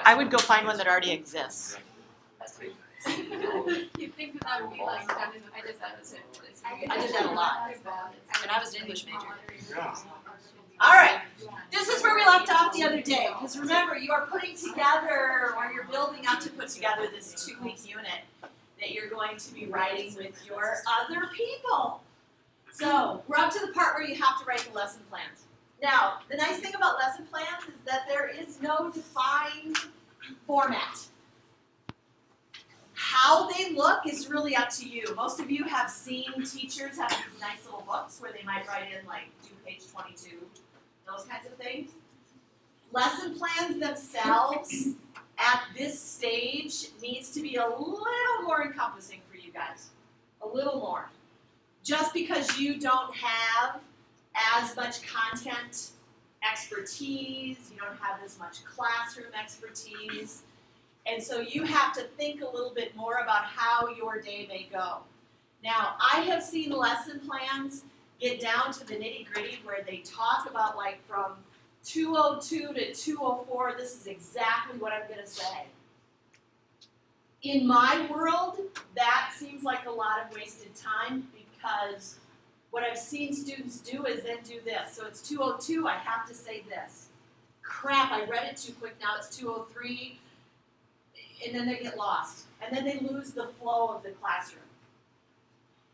I would go find one that already exists. You'd think that would be like done in, I did that a lot. And I was an English major. Yeah. All right, this is where we left off the other day, because remember, you are putting together, or you're building up to put together this 2-week unit that you're going to be writing with your other people. So, we're up to the part where you have to write the lesson plans. Now, the nice thing about lesson plans is that there is no defined format. How they look is really up to you. Most of you have seen teachers have these nice little books where they might write in like do page 22, those kinds of things. Lesson plans themselves at this stage needs to be a little more encompassing for you guys. A little more. Just because you don't have as much content expertise, you don't have as much classroom expertise, and so you have to think a little bit more about how your day may go. Now, I have seen lesson plans get down to the nitty-gritty where they talk about like from 202 to 204, this is exactly what I'm going to say. In my world, that seems like a lot of wasted time because what I've seen students do is then do this. So it's 202, I have to say this. Crap, I read it too quick, now it's 203. And then they get lost. And then they lose the flow of the classroom.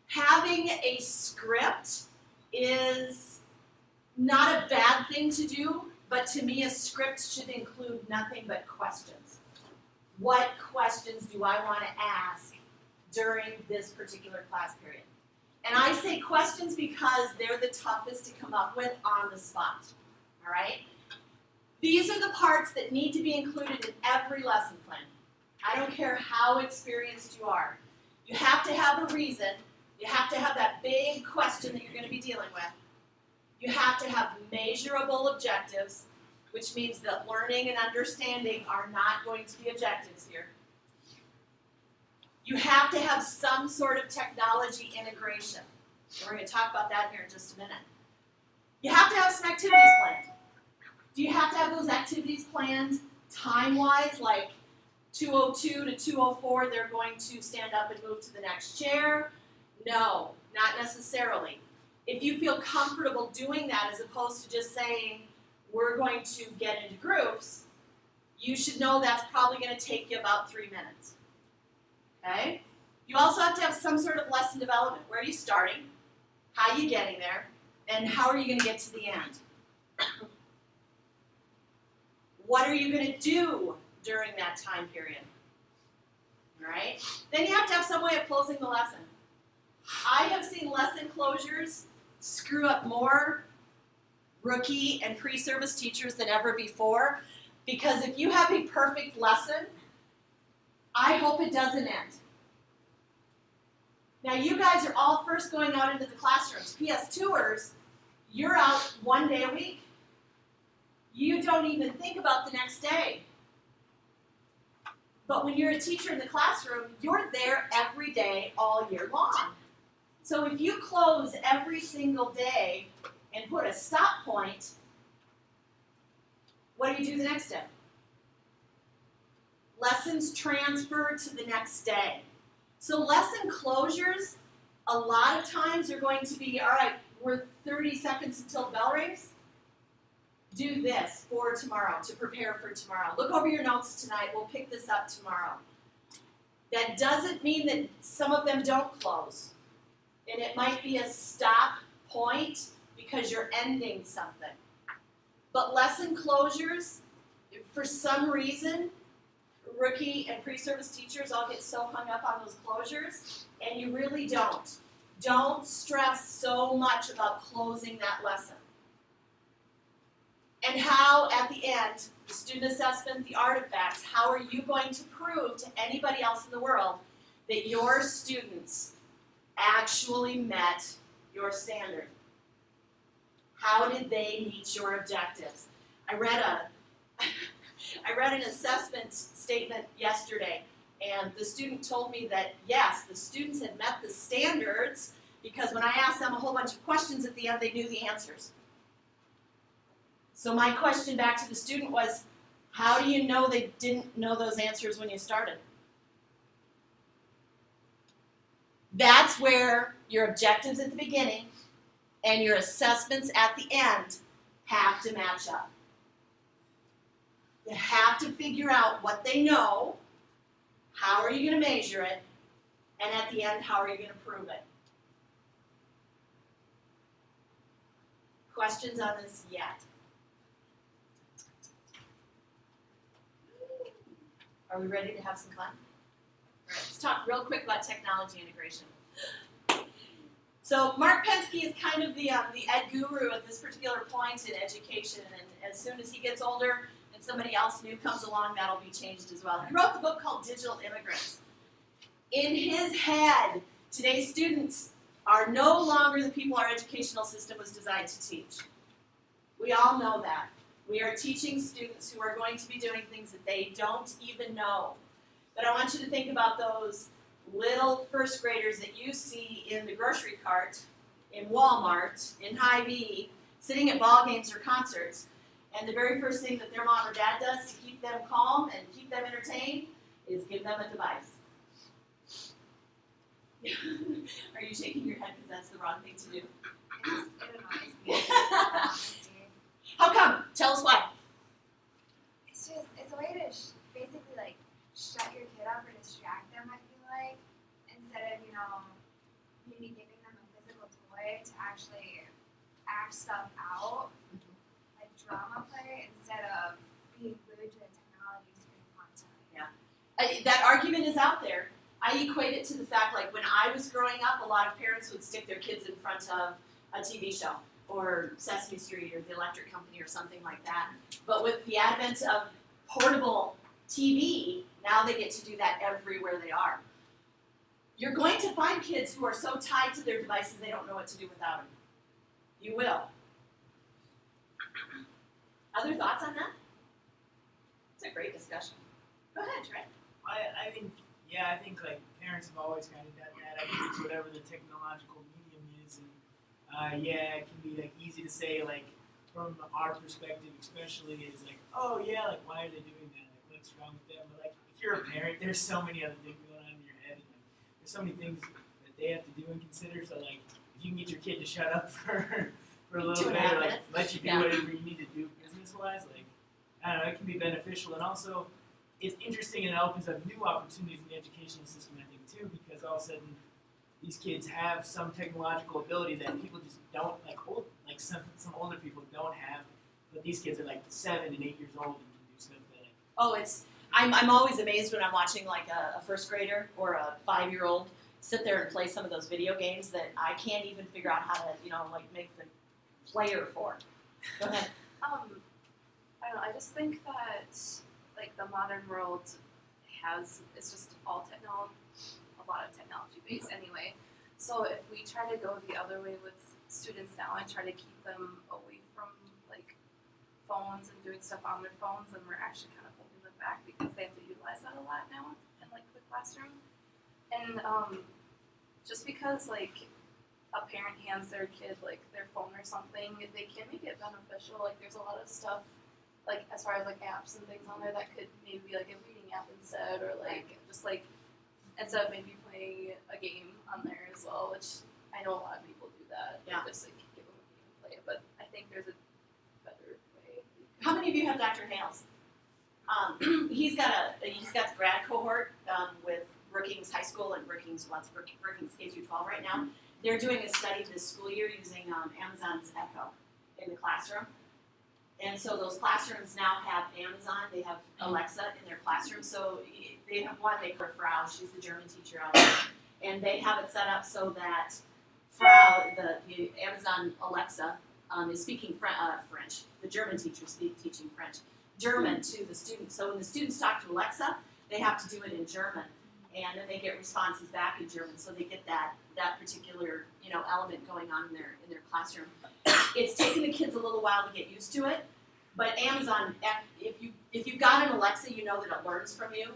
Having a script is not a bad thing to do, but to me a script should include nothing but questions. What questions do I want to ask during this particular class period? And I say questions because they're the toughest to come up with on the spot. All right? These are the parts that need to be included in every lesson plan. I don't care how experienced you are. You have to have a reason. You have to have that big question that you're going to be dealing with. You have to have measurable objectives, which means that learning and understanding are not going to be objectives here. You have to have some sort of technology integration. We're going to talk about that here in just a minute. You have to have some activities planned. Do you have to have those activities planned time-wise, like 202 to 204, they're going to stand up and move to the next chair? No, not necessarily. If you feel comfortable doing that as opposed to just saying, we're going to get into groups, you should know that's probably going to take you about 3 minutes. Okay? You also have to have some sort of lesson development. Where are you starting? How are you getting there? And how are you going to get to the end? What are you going to do during that time period? All right? Then you have to have some way of closing the lesson. I have seen lesson closures screw up more rookie and pre-service teachers than ever before, because if you have a perfect lesson, I hope it doesn't end. Now you guys are all first going out into the classrooms. PS2ers, you're out 1 day a week. You don't even think about the next day. But when you're a teacher in the classroom, you're there every day, all year long. So if you close every single day and put a stop point, what do you do the next day? Lessons transfer to the next day. So lesson closures, a lot of times are going to be, all right, we're 30 seconds until the bell rings. Do this for tomorrow, to prepare for tomorrow. Look over your notes tonight. We'll pick this up tomorrow. That doesn't mean that some of them don't close. And it might be a stop point because you're ending something. But lesson closures, for some reason, rookie and pre-service teachers all get so hung up on those closures, and you really don't. Don't stress so much about closing that lesson. And how, at the end, the student assessment, the artifacts, how are you going to prove to anybody else in the world that your students actually met your standard? How did they meet your objectives? I read an assessment statement yesterday, and the student told me that, yes, the students had met the standards because when I asked them a whole bunch of questions at the end, they knew the answers. So my question back to the student was, how do you know they didn't know those answers when you started? That's where your objectives at the beginning and your assessments at the end have to match up. You have to figure out what they know, how are you going to measure it, and at the end, how are you going to prove it? Questions on this yet? Are we ready to have some fun? All right, let's talk real quick about technology integration. So Mark Pensky is kind of the ed guru at this particular point in education, and as soon as he gets older and somebody else new comes along, that'll be changed as well. He wrote the book called Digital Immigrants. In his head, today's students are no longer the people our educational system was designed to teach. We all know that. We are teaching students who are going to be doing things that they don't even know. But I want you to think about those little first graders that you see in the grocery cart, in Walmart, in Hy-Vee, sitting at ball games or concerts, and the very first thing that their mom or dad does to keep them calm and keep them entertained is give them a device. Are you shaking your head because that's the wrong thing to do? It reminds me. How come? Tell us why. It's a way to basically like shut your kid up or distract them, I feel like, instead of, maybe giving them a physical toy to actually act stuff out, like drama play, instead of being glued to the technology screen constantly. That argument is out there. I equate it to the fact, like, when I was growing up, a lot of parents would stick their kids in front of a TV show, or Sesame Street, or The Electric Company, or something like that. But with the advent of portable TV, now they get to do that everywhere they are. You're going to find kids who are so tied to their devices they don't know what to do without them. You will. Other thoughts on that? It's a great discussion. Go ahead, Trey. I think like parents have always kind of done that. I think it's whatever the technological medium is, and it can be like easy to say like from our perspective, especially is like, oh yeah, like why are they doing that? Like what's wrong with them? But like if you're a parent, there's so many other things going on in your head, and like there's so many things that they have to do and consider. So like if you can get your kid to shut up for a little bit, or like let you do whatever you need to do business wise, like I don't know, it can be beneficial, and also it's interesting and it opens up new opportunities in the educational system, I think, too, because all of a sudden these kids have some technological ability that people just don't, like some older people don't have, but these kids are like 7 and 8 years old and can do stuff that. Oh, I'm always amazed when I'm watching like a first grader or a 5-year-old sit there and play some of those video games that I can't even figure out how to, make the player for. Go ahead. I don't know, I just think that like the modern world it's just all technology, a lot of technology based anyway. So if we try to go the other way with students now and try to keep them away from like phones and doing stuff on their phones, then we're actually kind of holding them back because they have to utilize that a lot now in like the classroom. And just because like a parent hands their kid like their phone or something, they can make it beneficial. Like there's a lot of stuff like as far as like apps and things on there that could maybe be like a reading app instead, or like just like instead of maybe playing a game on there as well, which I know a lot of people do that. Yeah. Just like give them a game and play it, but I think there's a better way. How many of you have Dr. Hales? He's got the grad cohort with Brookings High School and Brookings K-12 right now. They're doing a study this school year using Amazon's Echo in the classroom. And so those classrooms now have Amazon, they have Alexa in their classroom. So they have one, they call her Frau, she's the German teacher out there. And they have it set up so that Frau, the Amazon Alexa, is speaking French. The German teacher is teaching French. German to the students. So when the students talk to Alexa, they have to do it in German. And then they get responses back in German. So they get that particular element going on in their classroom. It's taken the kids a little while to get used to it, but Amazon, if you've got an Alexa, you know that it learns from you.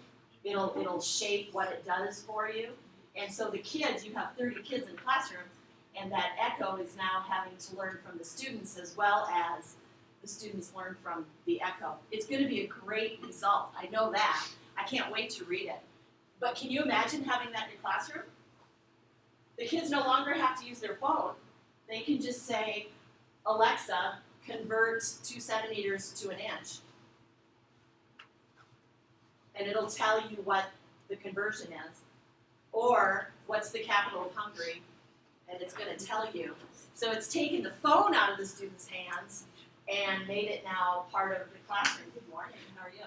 It'll shape what it does for you, and so the kids, you have 30 kids in classrooms, and that Echo is now having to learn from the students as well as the students learn from the Echo. It's going to be a great result. I know that. I can't wait to read it. But can you imagine having that in your classroom? The kids no longer have to use their phone. They can just say, Alexa, convert 2 centimeters to an inch. And it'll tell you what the conversion is. Or, what's the capital of Hungary? And it's going to tell you. So it's taken the phone out of the students' hands and made it now part of the classroom. Good morning, how are you?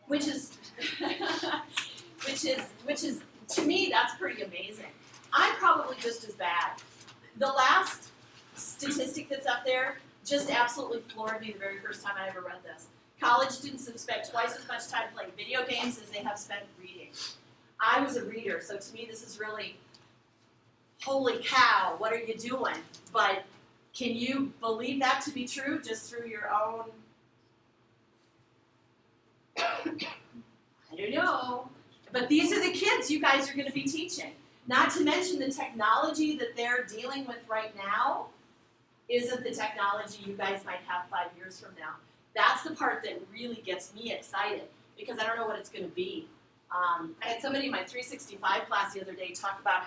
Which is, to me, that's pretty amazing. I'm probably just as bad. The last statistic that's up there just absolutely floored me the very first time I ever read this. College students have spent twice as much time playing video games as they have spent reading. I was a reader, so to me this is really, holy cow, what are you doing? But can you believe that to be true just through your own, I don't know. But these are the kids you guys are going to be teaching. Not to mention the technology that they're dealing with right now isn't the technology you guys might have 5 years from now. That's the part that really gets me excited because I don't know what it's going to be. I had somebody in my 365 class the other day talk about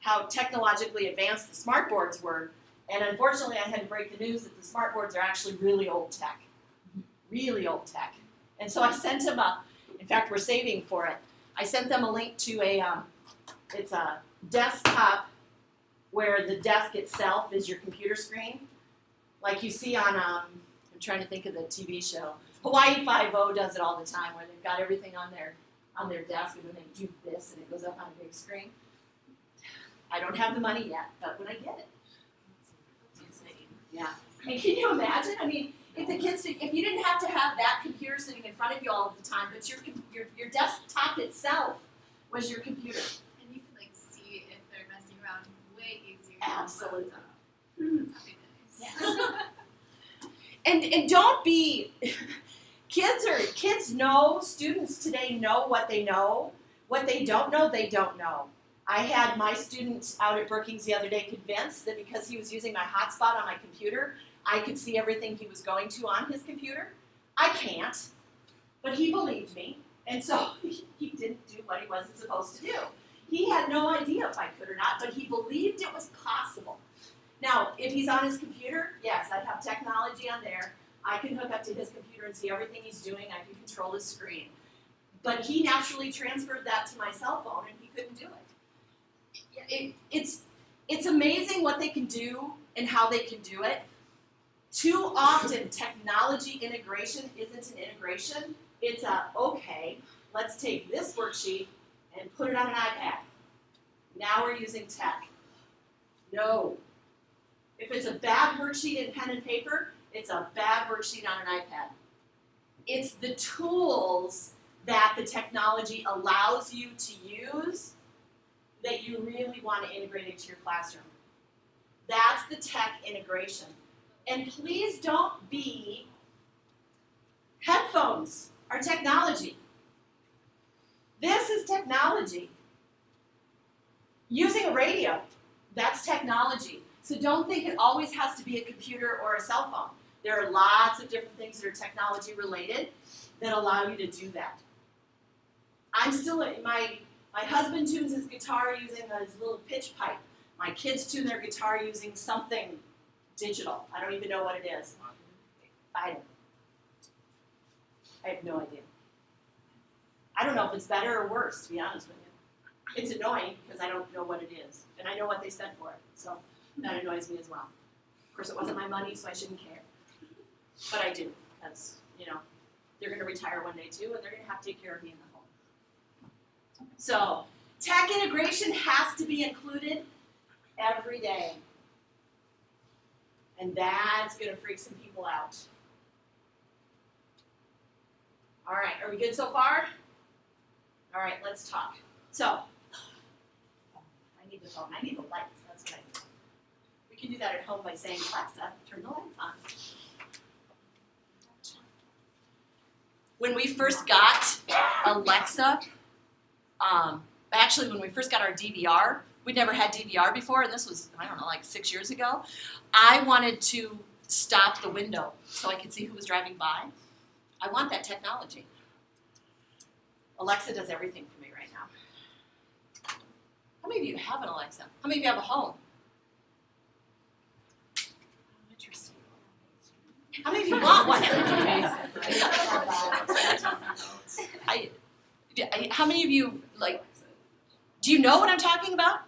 how technologically advanced the smart boards were, and unfortunately I had to break the news that the smart boards are actually really old tech. Really old tech. And so I sent them in fact we're saving for it, I sent them a link to it's a desktop where the desk itself is your computer screen. Like you see on, I'm trying to think of the TV show. Hawaii Five-0 does it all the time where they've got everything on their desk and then they do this and it goes up on a big screen. I don't have the money yet, but when I get it. It's insane. Yeah. And can you imagine? I mean, if you didn't have to have that computer sitting in front of you all of the time, but your desktop itself was your computer. And you can like see if they're messing around way easier. Absolutely. That'd be nice. And don't be kids know, students today know what they know. What they don't know, they don't know. I had my student out at Brookings the other day convinced that because he was using my hotspot on my computer, I could see everything he was going to on his computer. I can't, but he believed me, and so he didn't do what he wasn't supposed to do. He had no idea if I could or not, but he believed it was possible. Now, if he's on his computer, yes, I have technology on there. I can hook up to his computer and see everything he's doing. I can control his screen. But he naturally transferred that to my cell phone, and he couldn't do it. It's amazing what they can do and how they can do it. Too often, technology integration isn't an integration. It's okay, let's take this worksheet and put it on an iPad. Now we're using tech. No. If it's a bad worksheet in pen and paper, it's a bad worksheet on an iPad. It's the tools that the technology allows you to use that you really want to integrate into your classroom. That's the tech integration. And please don't be, headphones are technology. This is technology. Using a radio, that's technology. So don't think it always has to be a computer or a cell phone. There are lots of different things that are technology related that allow you to do that. I'm still, my husband tunes his guitar using his little pitch pipe. My kids tune their guitar using something digital. I don't even know what it is. I have no idea. I don't know if it's better or worse, to be honest with you. It's annoying because I don't know what it is. And I know what they spent for it. So that annoys me as well. Of course, it wasn't my money, so I shouldn't care. But I do, because, they're going to retire one day too, and they're going to have to take care of me in the home. So, tech integration has to be included every day. And that's going to freak some people out. All right, are we good so far? All right, let's talk. So, I need the phone. I need the lights. That's what I need. We can do that at home by saying, Alexa, turn the lights on. When we first got Alexa, actually when we first got our DVR, we'd never had DVR before, and this was, I don't know, like 6 years ago. I wanted to stop the window so I could see who was driving by. I want that technology. Alexa does everything for me right now. How many of you have an Alexa? How many of you have a home? Interesting. How many of you want one? How many of you, like, do you know what I'm talking about?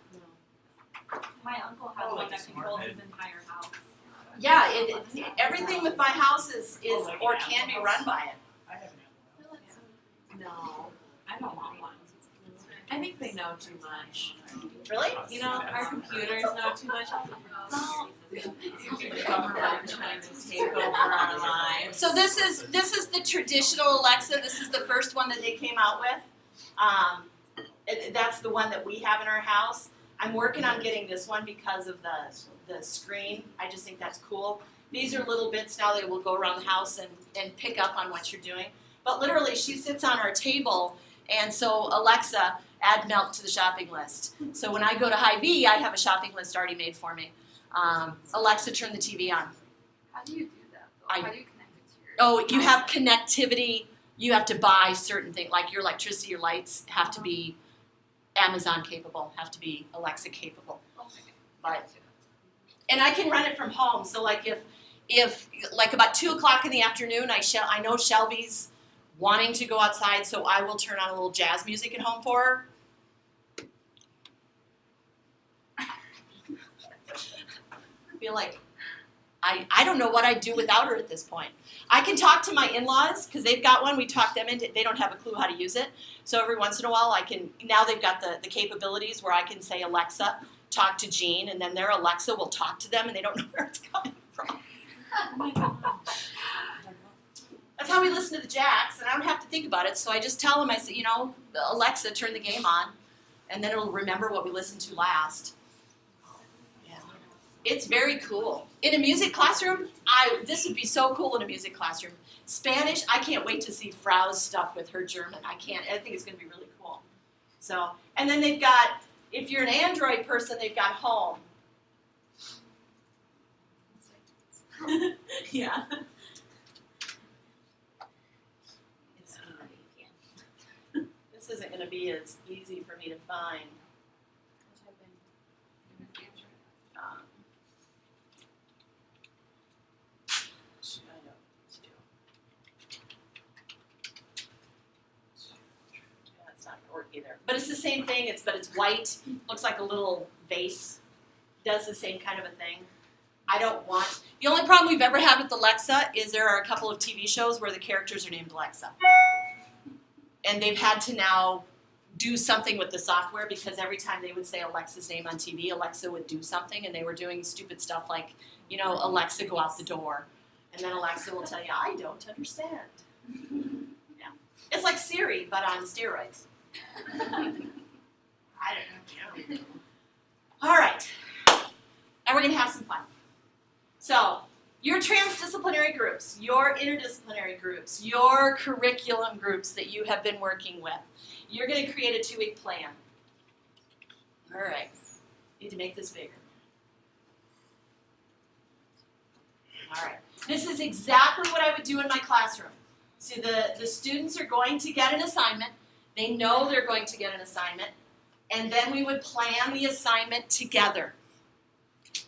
My uncle has one that controls his entire house. Yeah, everything with my house is or can be run by it. I haven't had one. No, I don't want one. I think they know too much. Really? You know, our computers know too much. The government trying to take over our lives. So this is the traditional Alexa. This is the first one that they came out with. That's the one that we have in our house. I'm working on getting this one because of the screen. I just think that's cool. These are little bits now that will go around the house and pick up on what you're doing. But literally, she sits on our table, and so Alexa, add milk to the shopping list. So when I go to Hy-Vee, I have a shopping list already made for me. Alexa, turn the TV on. How do you do that though? How do you connect it to your Oh, you have connectivity. You have to buy certain things, like your electricity, your lights have to be Amazon capable, have to be Alexa capable. Okay. But and I can run it from home. So like if like about 2 o'clock in the afternoon, I know Shelby's wanting to go outside, so I will turn on a little jazz music at home for her. I feel like I don't know what I'd do without her at this point. I can talk to my in-laws because they've got one. We talk them into. They don't have a clue how to use it. So every once in a while, I can. Now they've got the capabilities where I can say, Alexa, talk to Jean, and then their Alexa will talk to them, and they don't know where it's coming from. Oh my god. That's how we listen to the Jacks, and I don't have to think about it. So I just tell them, I say, Alexa, turn the game on, and then it'll remember what we listened to last. Yeah, it's very cool. In a music classroom, this would be so cool in a music classroom. Spanish, I can't wait to see Frau's stuff with her German. I think it's going to be really cool. So, and then they've got, if you're an Android person, they've got Home. Yeah. This isn't going to be as easy for me to find. Um, I know what to do. Yeah, it's not going to work either. But it's the same thing. It's white. Looks like a little vase. Does the same kind of a thing. I don't want. The only problem we've ever had with Alexa is there are a couple of TV shows where the characters are named Alexa. And they've had to now do something with the software because every time they would say Alexa's name on TV, Alexa would do something, and they were doing stupid stuff like, Alexa, go out the door. And then Alexa will tell you, I don't understand. Yeah. It's like Siri, but on steroids. I don't know. All right. And we're going to have some fun. So, your transdisciplinary groups, your interdisciplinary groups, your curriculum groups that you have been working with, you're going to create a 2-week plan. All right. Need to make this bigger. All right. This is exactly what I would do in my classroom. So the students are going to get an assignment. They know they're going to get an assignment. And then we would plan the assignment together.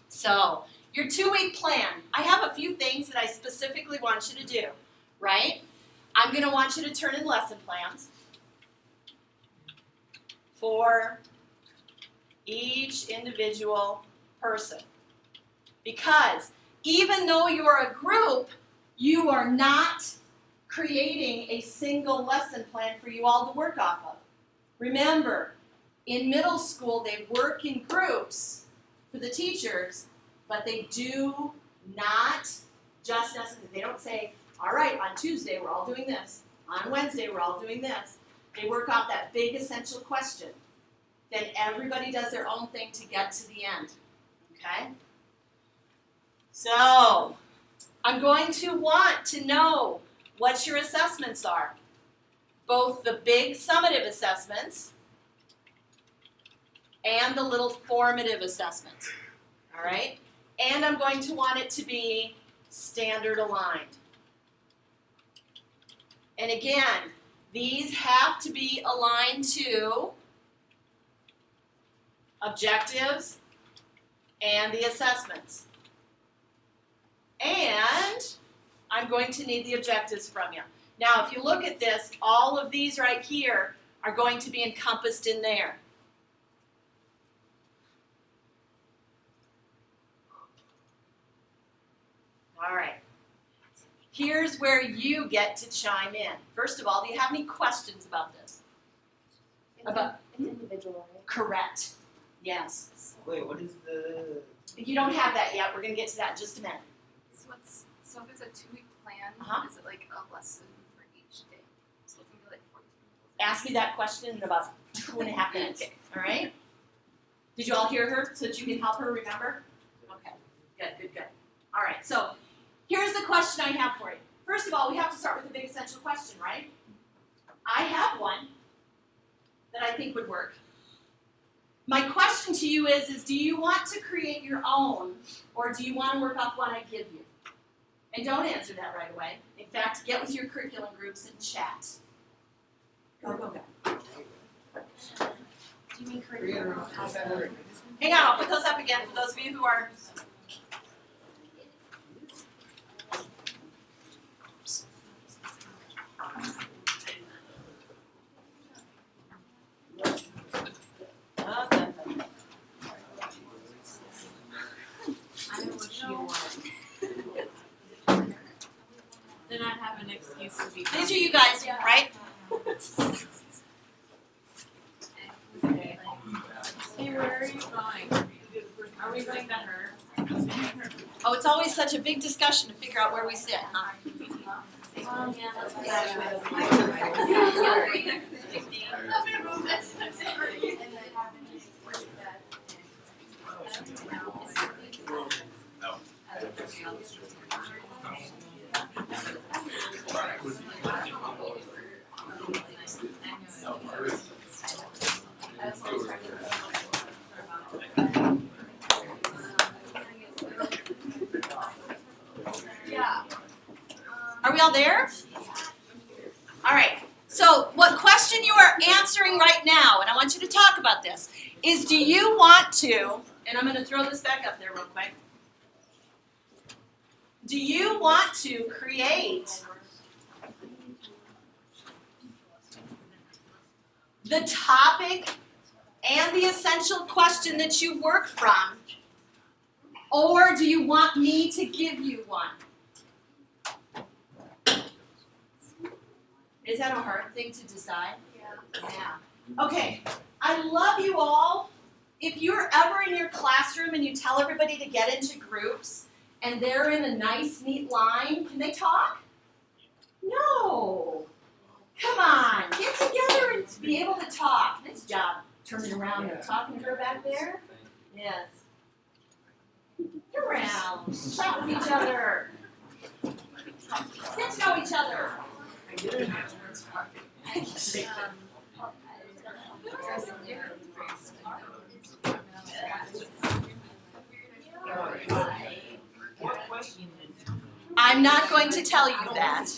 So, your 2-week plan. I have a few things that I specifically want you to do, right? I'm going to want you to turn in lesson plans for each individual person. Because even though you're a group, you are not creating a single lesson plan for you all to work off of. Remember, in middle school, they work in groups for the teachers, but they do not just necessarily, they don't say, all right, on Tuesday we're all doing this. On Wednesday we're all doing this. They work off that big essential question. Then everybody does their own thing to get to the end. Okay? So, I'm going to want to know what your assessments are. Both the big summative assessments and the little formative assessments. All right? And I'm going to want it to be standard aligned. And again, these have to be aligned to objectives and the assessments. And I'm going to need the objectives from you. Now, if you look at this, all of these right here are going to be encompassed in there. All right. Here's where you get to chime in. First of all, do you have any questions about this? About It's individual, right? correct. Yes. Wait, what is the? You don't have that yet. We're going to get to that in just a minute. So if it's a 2-week plan, Uh-huh. is it like a lesson for each day? So it's gonna be like 14. Ask me that question in about 2.5 minutes. All right? Did you all hear her so that you can help her remember? Okay. Good. All right. So here's the question I have for you. First of all, we have to start with the big essential question, right? I have one that I think would work. My question to you is do you want to create your own, or do you want to work off one I give you? And don't answer that right away. In fact, get with your curriculum groups and chat. Go. Do you mean curriculum? Hang on, I'll put those up again for those of you who are. I wish you would. Then I'd have an excuse to be. These are you guys, right? Hey, where are you going? Are we going to her? Oh, it's always such a big discussion to figure out where we sit, huh? Are we all there? All right. So what question you are answering right now, and I want you to talk about this, is do you want to, and I'm going to throw this back up there real quick. Do you want to create the topic and the essential question that you work from, or do you want me to give you one? Is that a hard thing to decide? Yeah. Okay. I love you all. If you're ever in your classroom and you tell everybody to get into groups and they're in a nice, neat line, can they talk? No. Come on. Get together and be able to talk. Nice job turning around and talking to her back there. Yes. Get around. Chat with each other. Get to know each other. I'm not going to tell you that.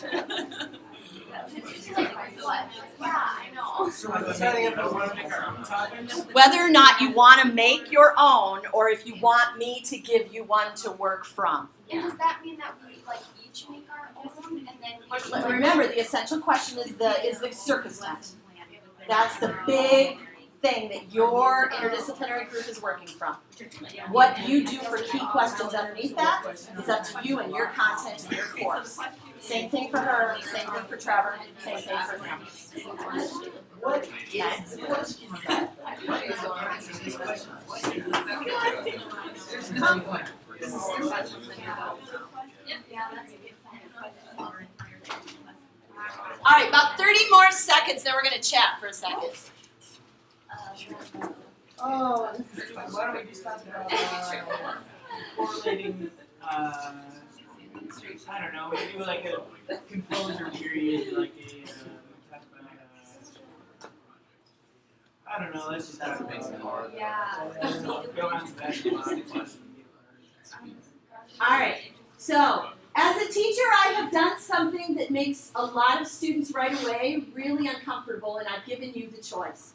Whether or not you want to make your own, or if you want me to give you one to work from. And does that mean that we like each make our own and then But remember, the essential question is the circus test. That's the big thing that your interdisciplinary group is working from. What you do for key questions underneath that is up to you and your content and your course. Same thing for her, same thing for Trevor, same thing for him. All right, about 30 more seconds, then we're going to chat for a second. Oh, why don't we just talk about correlating, I don't know, maybe like a composer period, like a, talk I don't know, let's just That's talk what makes about it hard. Yeah. Go on to that. Alright, so as a teacher, I have done something that makes a lot of students right away really uncomfortable, and I've given you the choice.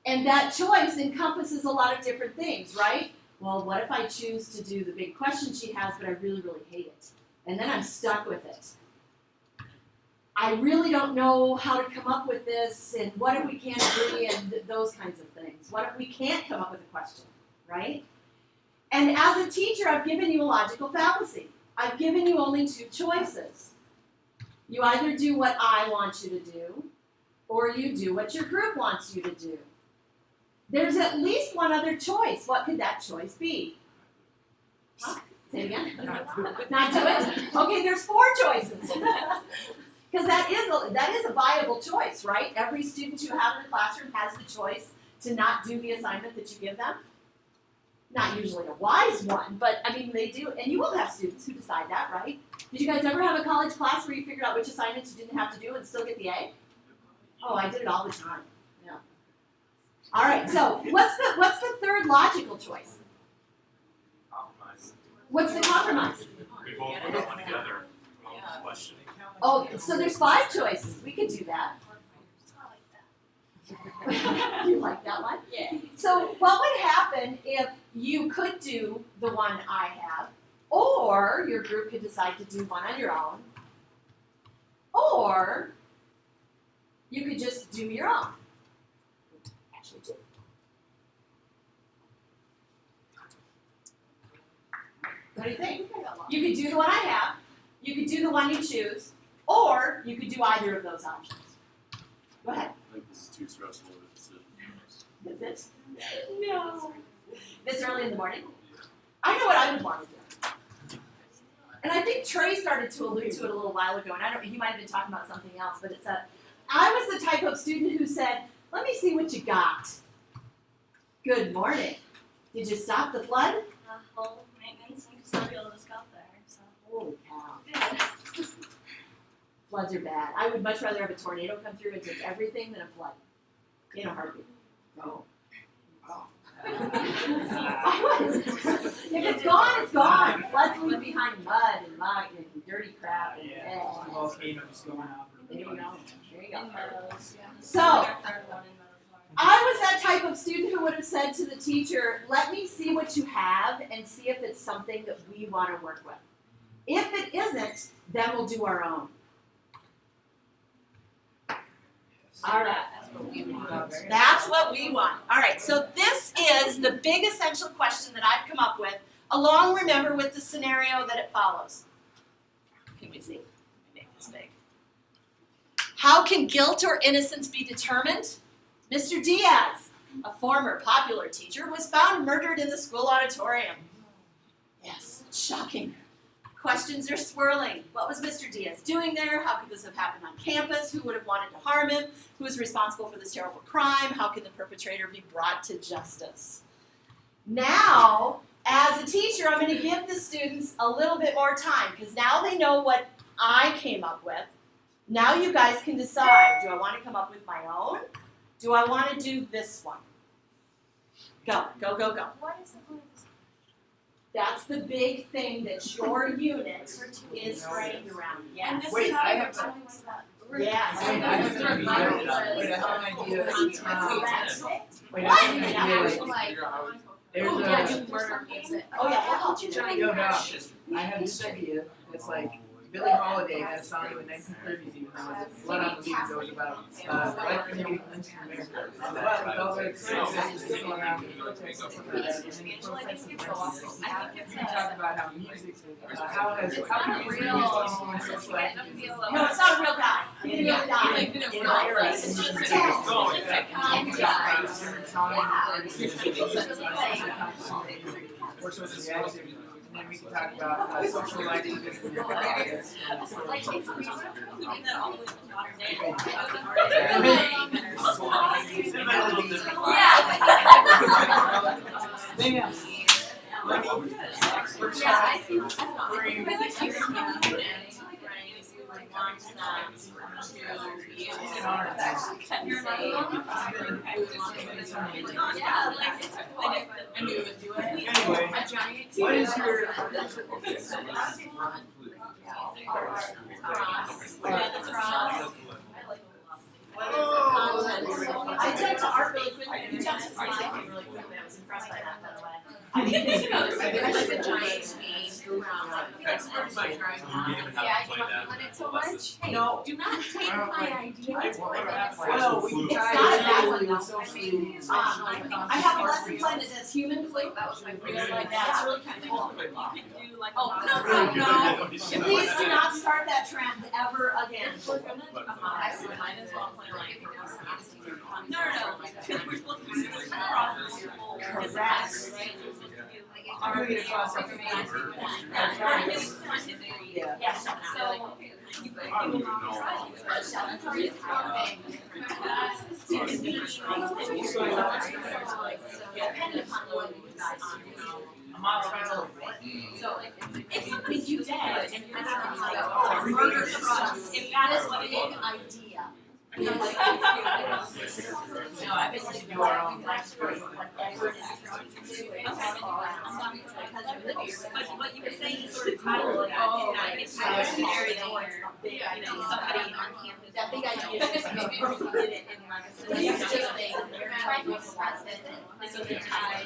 And that choice encompasses a lot of different things, right? Well, what if I choose to do the big question she has, but I really, really hate it? And then I'm stuck with it. I really don't know how to come up with this, and what if we can't agree, and those kinds of things. What if we can't come up with a question, right? And as a teacher, I've given you a logical fallacy. I've given you only two choices. You either do what I want you to do, or you do what your group wants you to do. There's at least one other choice. What could that choice be? Huh? Say it again. Not do it? Okay, there's 4 choices. Because that is a viable choice, right? Every student you have in the classroom has the choice to not do the assignment that you give them. Not usually a wise one, but I mean they do, and you will have students who decide that, right? Did you guys ever have a college class where you figured out which assignments you didn't have to do and still get the A? Oh, I did it all the time. Yeah. All right. So what's the third logical choice? Compromise. What's the compromise? We both put one together. Question. Oh, so there's 5 choices. We could do that. You like that one? Yeah. So what would happen if you could do the one I have, or your group could decide to do one on your own, or you could just do your own? Actually, two. What do you think? You could do the one I have, you could do the one you choose, or you could do either of those options. Go ahead. I think this is too stressful of a decision. Is it? No. This early in the morning? I know what I would want to do. And I think Trey started to allude to it a little while ago, and he might have been talking about something else, but it said, I was the type of student who said, let me see what you got. Good morning. Did you stop the flood? Whole maintenance and custodial just got there, so. Holy cow. Floods are bad. I would much rather have a tornado come through and take everything than a flood. In a heartbeat. Oh. I would. If it's gone, it's gone. Floods leave behind mud and muck and dirty crap and Yeah, eggs. volcano just going off. There you go. There you go. In Meadows, yeah. So, Our third one in Meadows. I was that type of student who would have said to the teacher, let me see what you have and see if it's something that we want to work with. If it isn't, then we'll do our own. All right. That's what we want. All right, so this is the big essential question that I've come up with, along, remember, with the scenario that it follows. Can we see? Make this big. How can guilt or innocence be determined? Mr. Diaz, a former popular teacher, was found murdered in the school auditorium. Yes, shocking. Questions are swirling. What was Mr. Diaz doing there? How could this have happened on campus? Who would have wanted to harm him? Who is responsible for this terrible crime? How can the perpetrator be brought to justice? Now, as a teacher, I'm going to give the students a little bit more time because now they know what I came up with. Now you guys can decide, do I want to come up with my own? Do I want to do this one? Go, go, go, go. What is the point of this? That's the big thing that your unit is framed around. And Yes. this Wait, is how I you have tell me what's that. Yes. Wait, I have an idea. Wait, I What? have an idea. Like, There's oh, a, yeah, you murder music. Oh yeah, we'll help you. Yo, no, I have this idea. It's like Billie Holiday had a song in the 1930s, even though it was Blood on the Leaves, it was about life in Lynch in America. But with all the experiences people around the protests and stuff like that, and then he protests and protests. He talked about how music, how can music influence social activism? No, it's not a real guy. He didn't really die. In our era, It's just a it's test. We're supposed to be active, and then we can talk about social activism. Like, if we would have included that all the way to the bottom I think She's an artist. You're not alone. Yeah, like, I knew it would do it. Anyway, A giant. what is your? Yeah, the cross. Oh. I jumped to art really quickly. You jumped to slide really quickly. I was impressed by that, by the way. I didn't think about it. It's like a giant snake around. Yeah, you want it so much? Hey, No. do not take my idea. Well, we It's tried not a bad to one, though. socially. I have a lesson plan that says human clue. That was my Really like that. It's really kind of cool. You can do like. Oh, no. Please do not start that trend ever again. We're gonna, might as well play like. No. Because we're supposed to be doing the process. Correct. I'm ready to cross up. Yeah, so. I don't even know. Depending upon what you guys do. I'm on trial. So if somebody do that and you're not like, oh, murder trucks, if that is a big idea. You know, like, No, I've been listening to our own. whatever it is you're trying to do, but you were saying sort of title it, oh, it's kind of scenario, it's a big idea, somebody on campus, that big idea is just maybe we can get it in like, it's just they're trying to express it, so they're trying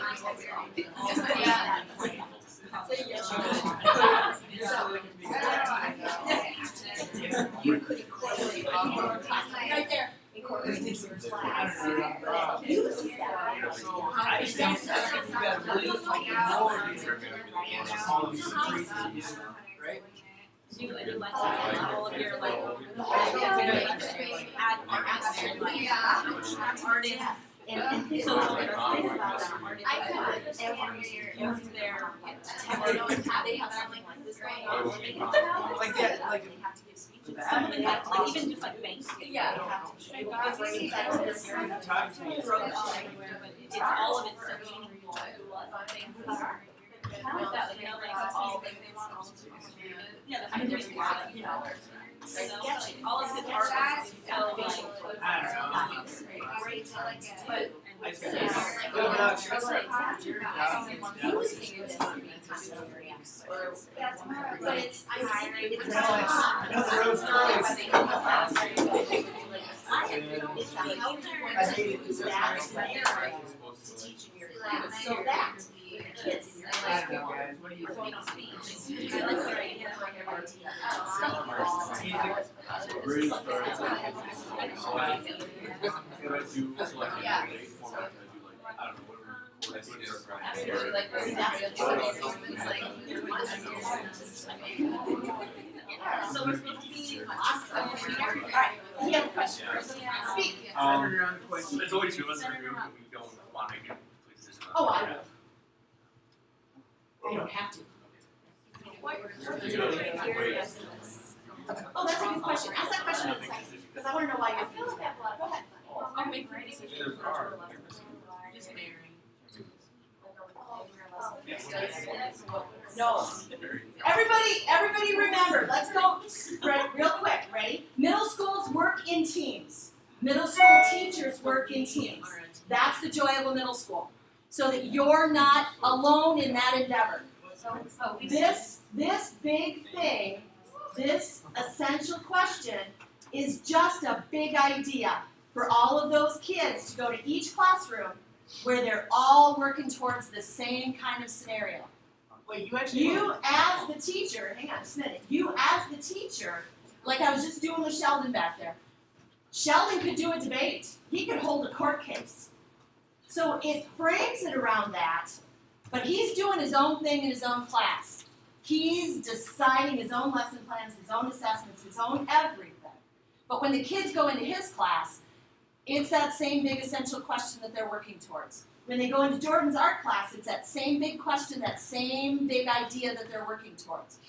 you could incorporate your class, right there, incorporate it into your class. Use that. So I think that you got really right? Do any lessons, all of your like, artists. And so think about that, artists every year, use their, they have something like this going on. Like that, like They have to give speeches, some of them have, like even just like banks, they have to. They have to give speeches. It's all of it's so meaningful. Kind of that, you know, like all the things they want to do. Yeah, I mean, there's a lot of, you know, sketching, all of his art is so like. I don't know. Great, I like it. But. I just gotta- But it's, it's No, the road's it's a healthy one I to hate it. use that scenario to teach in your class, so that kids. I don't know, guys, what do you think? Really started so I do like Yeah. a format, I do like, I don't know, whatever. Absolutely, like, so we're supposed to be awesome. Alright, we have a question. Speak. Turn around the question. There's only two of us in the room, but we don't want to make a complete decision. Oh, I know. You don't have to. Oh, that's a good question. Ask that question in a second, because I wanna know why you're feeling that. Go ahead. I'll make the decision. Just marry. No. Everybody remember, let's go real quick, ready? Middle schools work in teams. Middle school teachers work in teams. That's the joy of a middle school. So that you're not alone in that endeavor. This big thing, this essential question is just a big idea for all of those kids to go to each classroom where they're all working towards the same kind of scenario. Wait, you actually. You as the teacher, hang on just a minute, you as the teacher, like I was just doing with Sheldon back there, Sheldon could do a debate. He could hold a court case. So it frames it around that, but he's doing his own thing in his own class. He's deciding his own lesson plans, his own assessments, his own everything. But when the kids go into his class, it's that same big essential question that they're working towards. When they go into Jordan's art class, it's that same big question, that same big idea that they're working towards.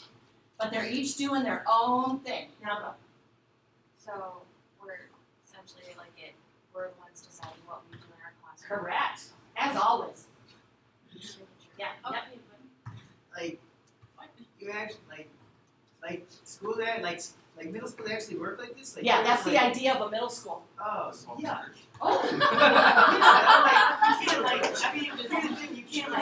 But they're each doing their own thing. Now go. So we're essentially we're the ones deciding what we do in our classroom. Correct. As always. Just making sure. Yeah. Like, you actually, like school there, like, Like middle school, they actually work like this? Like, Yeah, that's the like, idea of a middle school. Oh, yeah. Oh. You can't like, I mean, here's the thing, you can't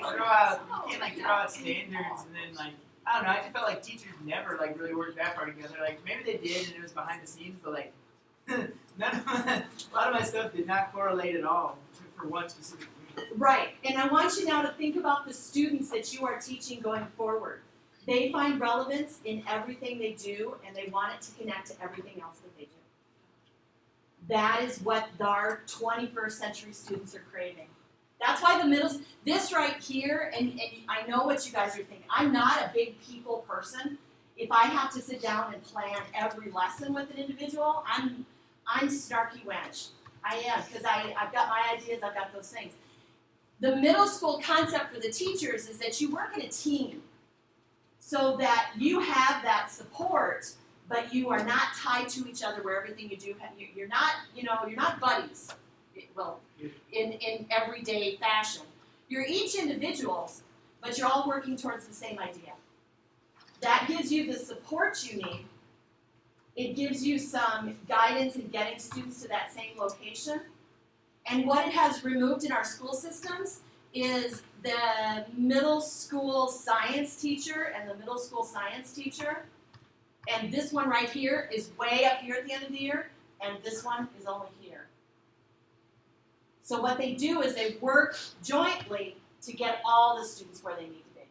throw out standards and then like, I don't know, I just felt like teachers never like really worked that far together. Like maybe they did and it was behind the scenes, but like, a lot of my stuff did not correlate at all for one specific thing. Right, and I want you now to think about the students that you are teaching going forward. They find relevance in everything they do, and they want it to connect to everything else that they do. That is what our 21st century students are craving. That's why this right here, and I know what you guys are thinking. I'm not a big people person. If I have to sit down and plan every lesson with an individual, I'm snarky wench. I am, because I've got my ideas, I've got those things. The middle school concept for the teachers is that you work in a team so that you have that support, but you are not tied to each other where everything you do, you're not buddies, well, in everyday fashion. You're each individuals, but you're all working towards the same idea. That gives you the support you need. It gives you some guidance in getting students to that same location. And what it has removed in our school systems is the middle school science teacher and the middle school science teacher. And this one right here is way up here at the end of the year, and this one is only here. So what they do is they work jointly to get all the students where they need to be.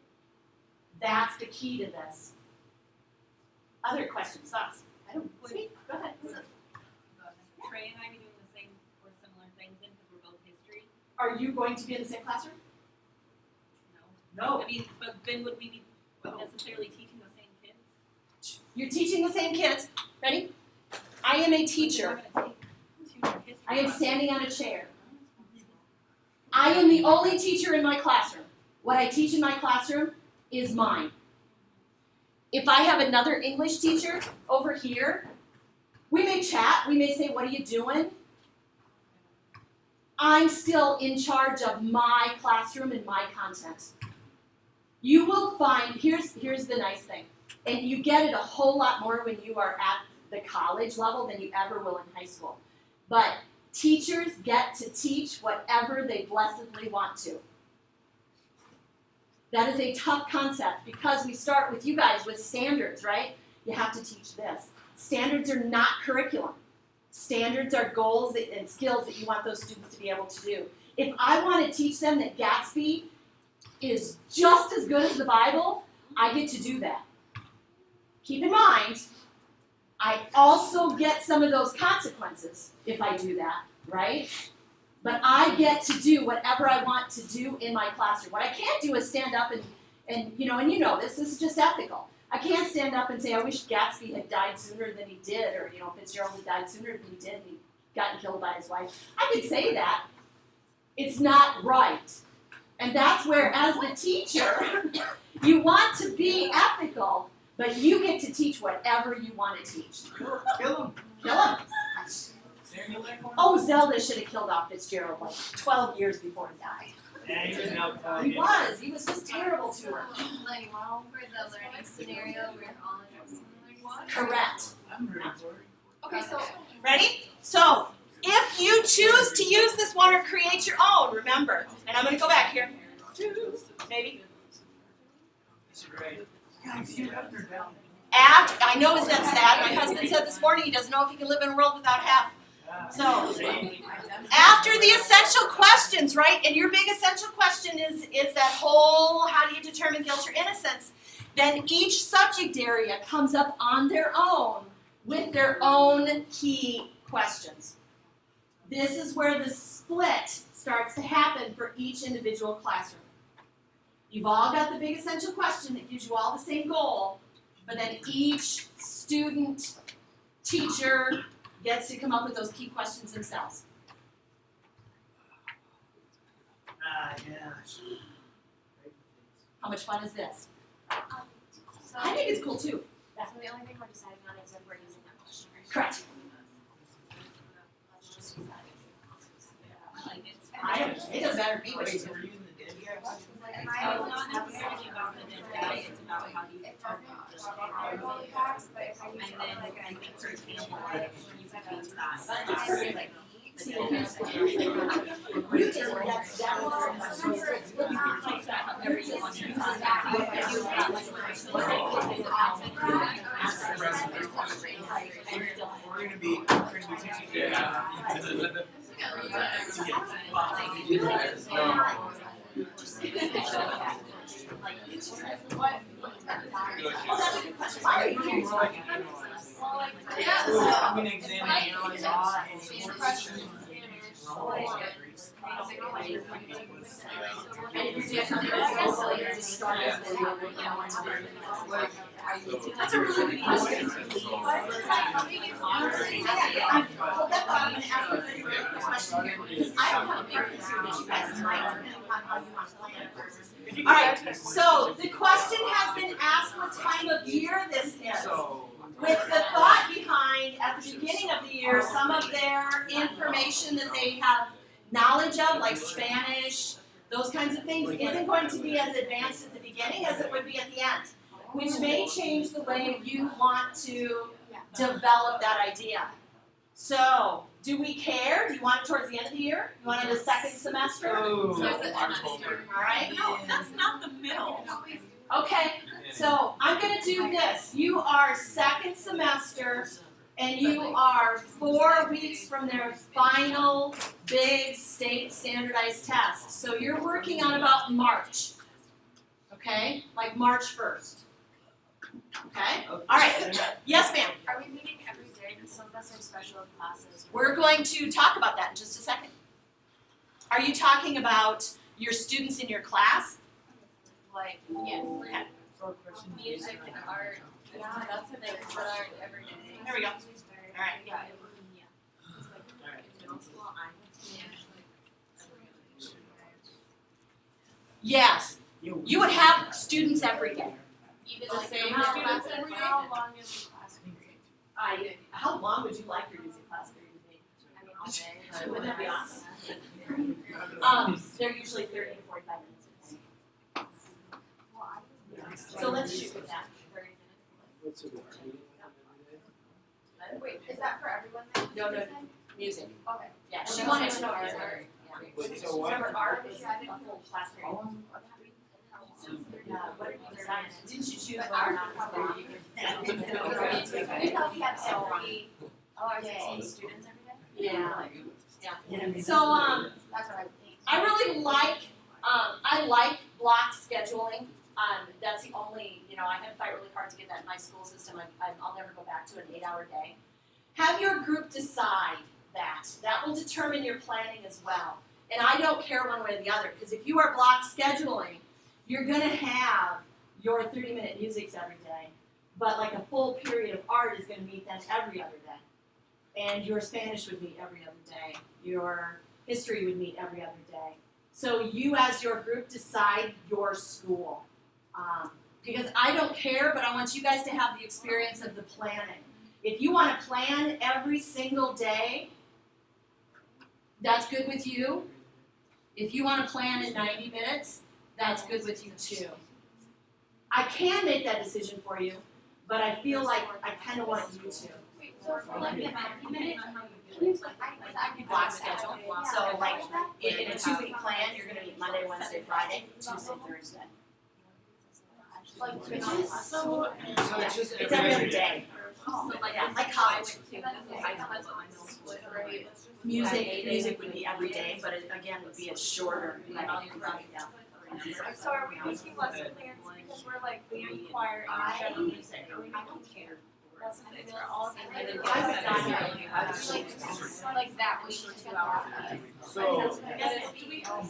That's the key to this. Other questions, thoughts? I don't speak. Go ahead. Trey and I be doing the same or similar things in because we're both history. Are you going to be in the same classroom? No. No. I mean, but then would we be necessarily teaching the same kids? You're teaching the same kids. Ready? I am a teacher. We're gonna take two history I am classes. standing on a chair. I am the only teacher in my classroom. What I teach in my classroom is mine. If I have another English teacher over here, we may chat, we may say, what are you doing? I'm still in charge of my classroom and my content. You will find, here's the nice thing, and you get it a whole lot more when you are at the college level than you ever will in high school. But teachers get to teach whatever they blessedly want to. That is a tough concept because we start with you guys with standards, right? You have to teach this. Standards are not curriculum. Standards are goals and skills that you want those students to be able to do. If I want to teach them that Gatsby is just as good as the Bible, I get to do that. Keep in mind, I also get some of those consequences if I do that, right? But I get to do whatever I want to do in my classroom. What I can't do is stand up and you know this is just ethical. I can't stand up and say, I wish Gatsby had died sooner than he did, or Fitzgerald had died sooner than he did and he gotten killed by his wife. I could say that. It's not right. And that's where, as the teacher, you want to be ethical, but you get to teach whatever you want to teach. Kill him. Kill him. Samuel Leghorn? Oh, Zelda should have killed off Fitzgerald like 12 years before he died. Yeah, he was an alcoholic. He was just terrible to her. Like, well, for the learning scenario, we're all in a similar learning Correct. I'm rooting for it. Okay, so Ready? So, if you choose to use this one or create your own, remember, and I'm going to go back here. Maybe. This is great. Guys, you have her down. I know, is that sad? My husband said this morning he doesn't know if he can live in a world without half. So, after the essential questions, right? And your big essential question is that whole, how do you determine guilt or innocence? Then each subject area comes up on their own with their own key questions. This is where the split starts to happen for each individual classroom. You've all got the big essential question that gives you all the same goal, but then each student, teacher, gets to come up with those key questions themselves. Yeah. How much fun is this? So, I think it's cool too. so the only thing we're deciding on is if we're using that questionnaire. Correct. Let's just use that. I like it. It doesn't matter to me what you So do. we're using the Debbie Like, So it's not necessarily about the day, it's about how you it doesn't our goalie packs, but if I use and then like I think for example, like, you could use that. I say like We're gonna be teaching. I'm gonna examine analyze all and questions. That's a really good question. Hold that thought, I'm gonna ask a really good question here, because I don't have a preference here, but you guys might, depending on how you want to plan it. Alright, so the question has been asked what time of year this is. So. With the thought behind, at the beginning of the year, some of their information that they have knowledge of, like Spanish, those kinds of things, isn't going to be as advanced at the beginning as it would be at the end, which may change the way you want to develop that idea. So, do we care? Do you want it towards the end of the year? You want it the second semester? Oh. Alright? No, that's not the middle. Okay, so I'm gonna do this. You are second semester and you are 4 weeks from their final big state standardized test. So you're working on about March. Okay? Like March 1st. Okay? Alright. Yes, ma'am. Are we meeting every day? Because some of us are special ed classes. We're going to talk about that in just a second. Are you talking about your students in your class? Like, yes. Okay. Music and art. Yeah, that's what they are every day. There we go. Alright. Yeah. Yes. You would have students every day. Even the same students every day? How long is the class? How long would you like your music class period to be? I mean, all day. Wouldn't that be awesome? They're usually 30 to 45 minutes. So let's shoot with that. 30 minutes. Wait, is that for everyone then? No, no, You said? music. Okay. Yeah, she wanted to know Art. art. Wait, so what? Remember, art was a full class period. What did you decide? Didn't you choose whether or not it's for you? We thought we had every, Oh, are Yay. 16 students every day? Yeah. Yeah. So, that's what I think. I really like, I like block scheduling. That's the only, I had to fight really hard to get that in my school system. I'll never go back to an 8-hour day. Have your group decide that. That will determine your planning as well. And I don't care one way or the other, because if you are block scheduling, you're gonna have your 30-minute musics every day, but like a full period of art is gonna meet then every other day. And your Spanish would meet every other day. Your history would meet every other day. So you as your group decide your school. Because I don't care, but I want you guys to have the experience of the planning. If you want to plan every single day, that's good with you. If you want to plan in 90 minutes, that's good with you too. I can make that decision for you, but I feel like I kind of want you to. So for like the 90 minute, Block schedule. So like in a 2-week plan, you're going to meet Monday, Wednesday, Friday, Tuesday, Thursday. like So it's just It's every other day. Like college. Music would be every day, but it again would be a shorter. So are we making lesson plans because we're like band choir and general music? Are we making care? Lesson plans for all of them? Like that week, 2 hours. So. Do we are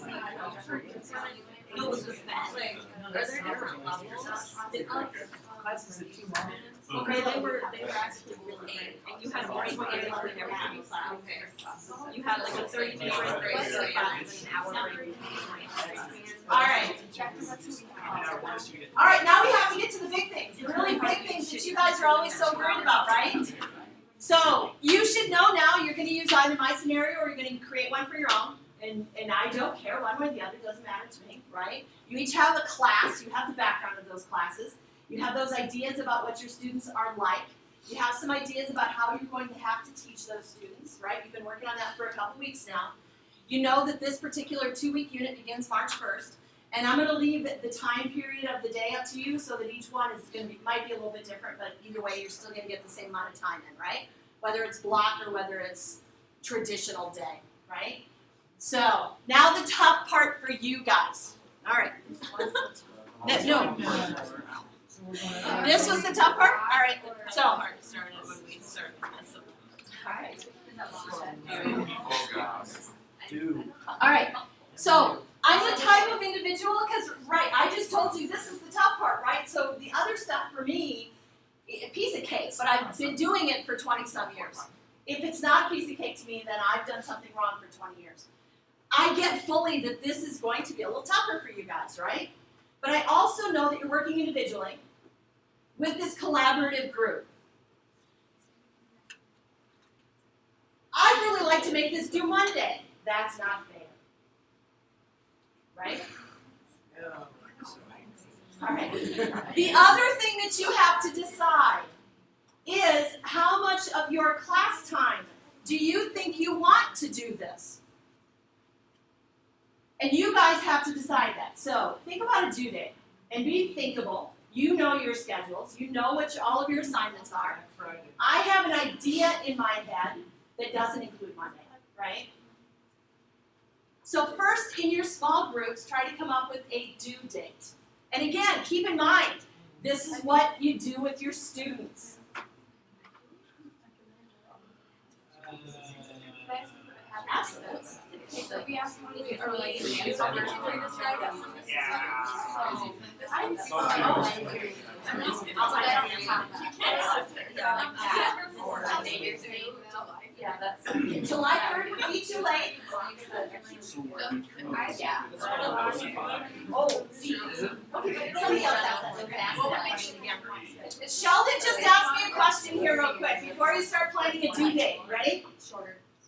there different levels? Classes at 2 months. Okay, they were actually really, and you had break in between every single class. You had like a 30-minute break, so you had like an hour break. Alright. Alright, now we have to get to the big things, the really big things that you guys are always so worried about, right? So, you should know now you're going to use either my scenario or you're going to create one for your own. And I don't care one way or the other, doesn't matter to me. right? You each have a class, you have the background of those classes, you have those ideas about what your students are like, you have some ideas about how you're going to have to teach those students, right? You've been working on that for a couple weeks now. You know that this particular 2-week unit begins March 1st, and I'm going to leave the time period of the day up to you so that each one is going to be, might be a little bit different, but either way you're still going to get the same amount of time in, right? Whether it's block or whether it's traditional day, right? So, now the tough part for you guys. All right. No, this was the tough part? All right, so. Hard started when we started. All right. Oh, gosh. Dude. All right, so I'm the type of individual, because, right, I just told you this is the tough part, right? So the other stuff for me, a piece of cake, but I've been doing it for 20-some years. If it's not a piece of cake to me, then I've done something wrong for 20 years. I get fully that this is going to be a little tougher for you guys, right? But I also know that you're working individually with this collaborative group. I'd really like to make this due Monday. That's not fair. Right? All right. The other thing that you have to decide is how much of your class time do you think you want to do this? And you guys have to decide that. So think about a due date and be thinkable. You know your schedules. You know what all of your assignments are. I have an idea in my head that doesn't include Monday, right? So first, in your small groups, try to come up with a due date. And again, keep in mind, this is what you do with your students. Absolutely. So we asked how many are like this right? Yeah, that's July 3rd would be too late. Yeah. Oh, see. Okay, somebody else asked that. Okay, ask that question again. Sheldon just asked me a question here real quick before you start planning a due date. Ready?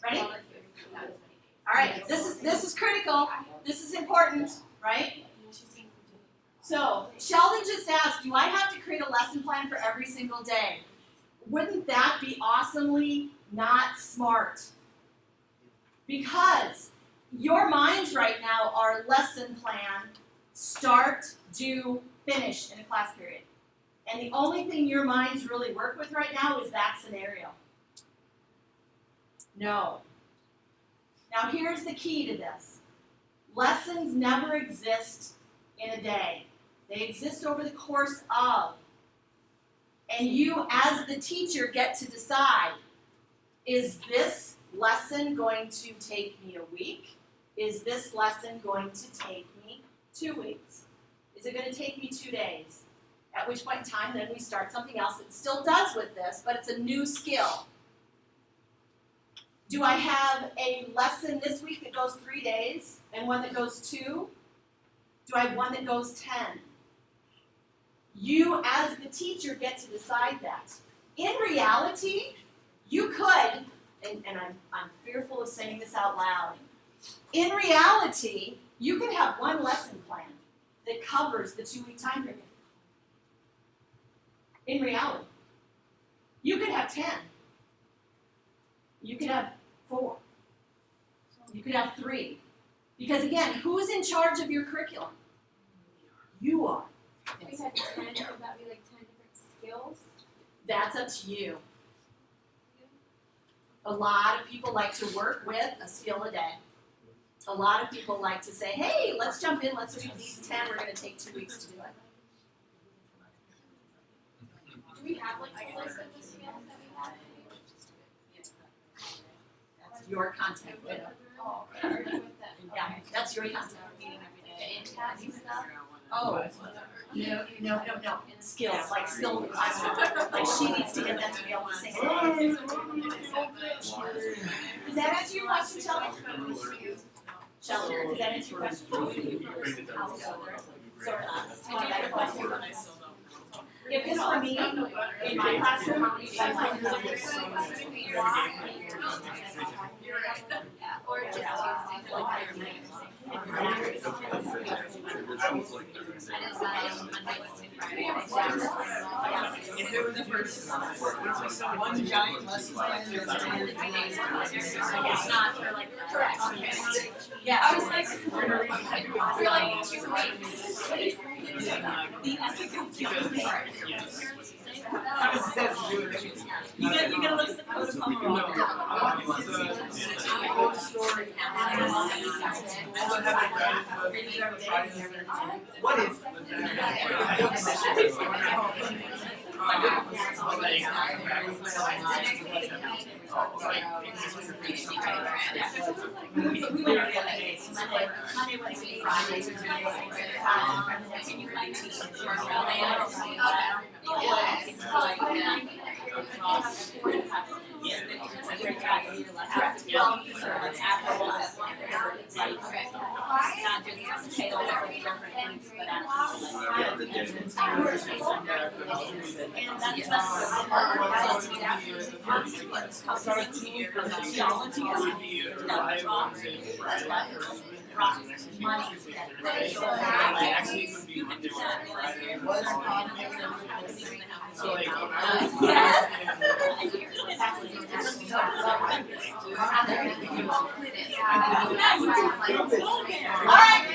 Ready? All right, this is critical. This is important, right? So, Sheldon just asked, do I have to create a lesson plan for every single day? Wouldn't that be awesomely not smart? Because your minds right now are lesson plan, start, do, finish in a class period. And the only thing your minds really work with right now is that scenario. No. Now here's the key to this. Lessons never exist in a day. They exist over the course of. And you, as the teacher, get to decide, is this lesson going to take me a week? Is this lesson going to take me 2 weeks? Is it going to take me 2 days? At which point in time, then we start something else that still does with this, but it's a new skill. Do I have a lesson this week that goes 3 days and one that goes 2? Do I have one that goes 10? You, as the teacher, get to decide that. In reality, you could, and I'm fearful of saying this out loud, in reality, you could have one lesson plan that covers the 2-week time period. In reality. You could have 10. You could have 4. You could have 3. Because again, who's in charge of your curriculum? You are. If we had 10, would that be like 10 different skills? That's up to you. A lot of people like to work with a skill a day. A lot of people like to say, hey, let's jump in, let's read these 10, we're going to take 2 weeks to do it. Do we have like a list of the skills that we have? That's your content. Oh, okay. Already with them. Yeah, that's your content. The impact stuff? Oh, no. Skills, like skill in the classroom. Like she needs to get them to be able to sing. Does that answer your question, Sheldon? Sheldon, does that answer your question? If this were me, in my classroom, Or just using sounds like they're gonna say. And it's Monday, Wednesday, Friday. If it was one giant lesson plan, It's not for like. Correct. Yeah, I was like, for like 2 weeks. The ethic of guilt. yes. You gotta look at the code of What if? Monday, Wednesday, Friday. So like, Alright,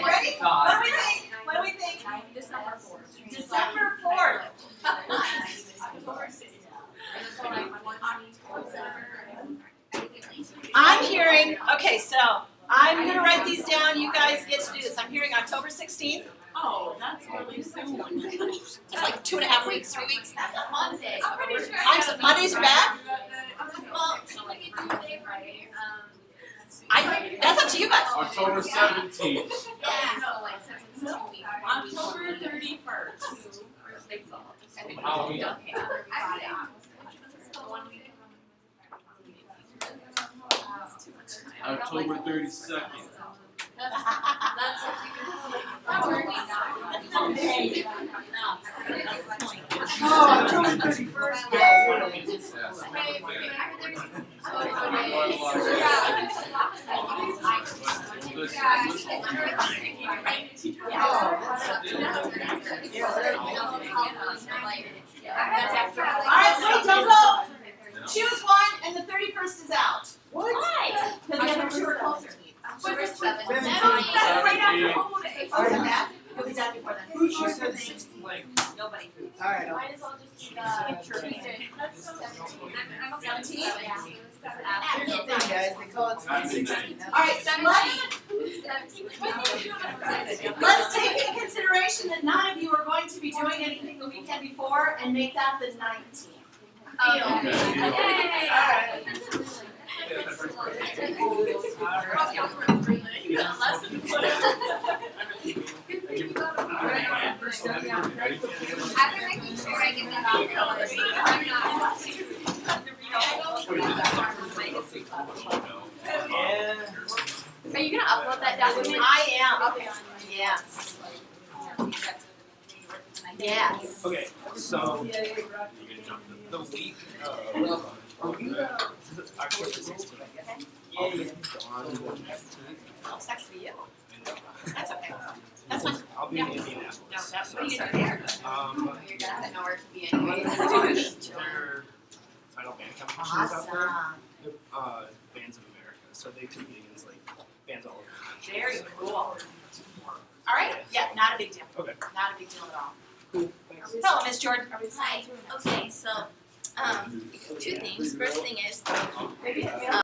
ready? What do we think? What do we think? December 4th. December 4th. I'm hearing, okay, so I'm gonna write these down, you guys get to do this. I'm hearing October 16th. Oh, that's really soon. It's like 2.5 weeks, 3 weeks. Monday. I'm pretty sure. Mondays are bad? Well, we can do Monday, Friday. That's up to you guys. October 17th. Yeah. No, like, since it's 2 weeks. October 31st. Halloween. October 32nd. Alright, wait, don't go. Choose one and the 31st is out. what? Why? Because the other two are closer. October 7th. That's right after 17th. holiday. Oh, is that? You'll be done before then. Who she said 16, like, Nobody. alright, Might as well just do the Tuesday. That's so 17. here's the thing, guys, they call it 2016. Alright, so let's take into consideration that none of you are going to be doing anything the weekend before and make that the 19th. After making sure I get that out, I'm not. Yeah. Are you gonna upload that document? I am. Okay. Yes. Yes. Okay, so the week of October 16th. Oh, sucks for you. That's okay. That's fine. I'll be in Indianapolis. No, that's what you do there. You're gonna have nowhere to be anyway. Their final band competition is out there. Awesome. The Bands of America. So they compete against like bands all over the country. Very cool. All right. Yeah, not a big deal. Okay. Not a big deal at all. Cool. Thanks. Hello, Miss Jordan. Hi, okay, so, two things. First thing is,